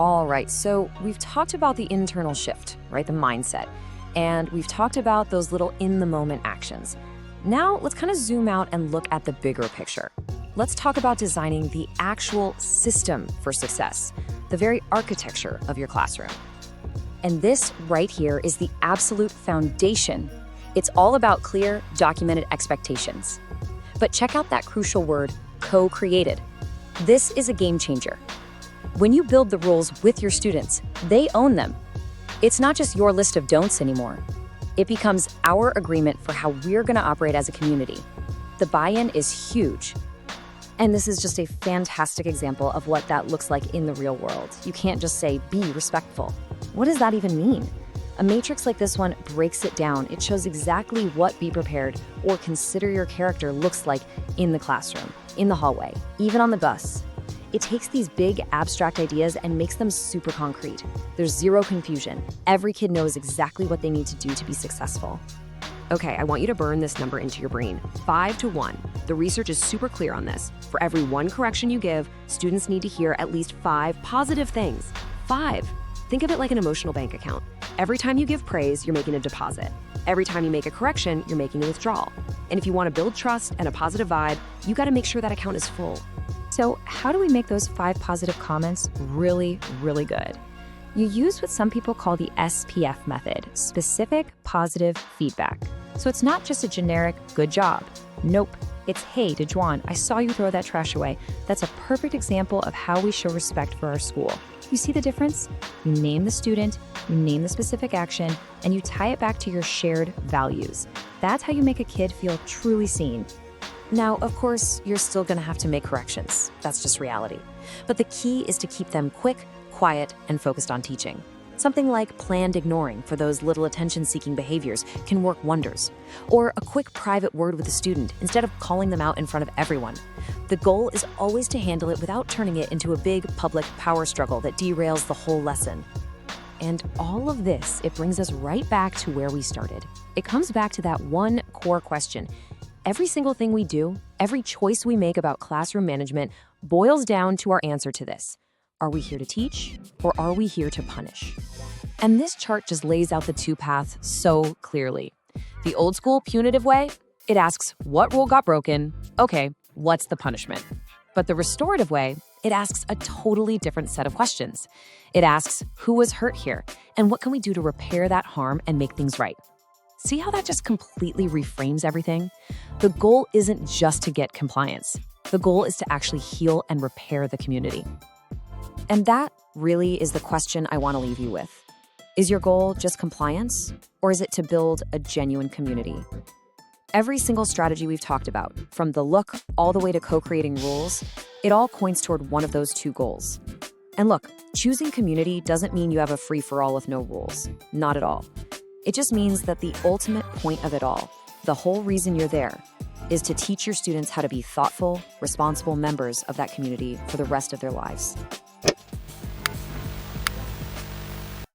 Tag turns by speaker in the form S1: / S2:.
S1: All right, so we've talked about the internal shift, right? The mindset. And we've talked about those little in the moment actions. Now let's kind of zoom out and look at the bigger picture. Let's talk about designing the actual system for success, the very architecture of your classroom.
S2: And this right here is the absolute foundation. It's all about clear, documented expectations. But check out that crucial word, co-created. This is a game changer. When you build the rules with your students, they own them. It's not just your list of don'ts anymore. It becomes our agreement for how we're going to operate as a community. The buy-in is huge. And this is just a fantastic example of what that looks like in the real world. You can't just say, be respectful. What does that even mean? A matrix like this one breaks it down. It shows exactly what be prepared or consider your character looks like in the classroom, in the hallway, even on the bus. It takes these big abstract ideas and makes them super concrete. There's zero confusion. Every kid knows exactly what they need to do to be successful.
S3: Okay, I want you to burn this number into your brain. 5 to 1. The research is super clear on this. For every one correction you give, students need to hear at least 5 positive things. 5. Think of it like an emotional bank account. Every time you give praise, you're making a deposit. Every time you make a correction, you're making a withdrawal. And if you want to build trust and a positive vibe, you got to make sure that account is full.
S2: So how do we make those 5 positive comments really, really good? You use what some people call the SPF method, specific positive feedback. So it's not just a generic good job. Nope. It's, hey, Dejuan, I saw you throw that trash away. That's a perfect example of how we show respect for our school. You see the difference? You name the student, you name the specific action, and you tie it back to your shared values. That's how you make a kid feel truly seen.
S1: Now, of course, you're still going to have to make corrections. That's just reality. But the key is to keep them quick, quiet, and focused on teaching. Something like planned ignoring for those little attention-seeking behaviors can work wonders. Or a quick private word with a student instead of calling them out in front of everyone. The goal is always to handle it without turning it into a big public power struggle that derails the whole lesson. And all of this, it brings us right back to where we started. It comes back to that one core question. Every single thing we do, every choice we make about classroom management boils down to our answer to this. Are we here to teach, or are we here to punish? And this chart just lays out the two paths so clearly. The old school punitive way, it asks, what rule got broken? Okay, what's the punishment? But the restorative way, it asks a totally different set of questions. It asks, who was hurt here? And what can we do to repair that harm and make things right? See how that just completely reframes everything? The goal isn't just to get compliance. The goal is to actually heal and repair the community. And that really is the question I want to leave you with. Is your goal just compliance, or is it to build a genuine community? Every single strategy we've talked about, from the look all the way to co-creating rules, it all points toward one of those two goals. And look, choosing community doesn't mean you have a free-for-all with no rules. Not at all. It just means that the ultimate point of it all, the whole reason you're there, is to teach your students how to be thoughtful, responsible members of that community for the rest of their lives.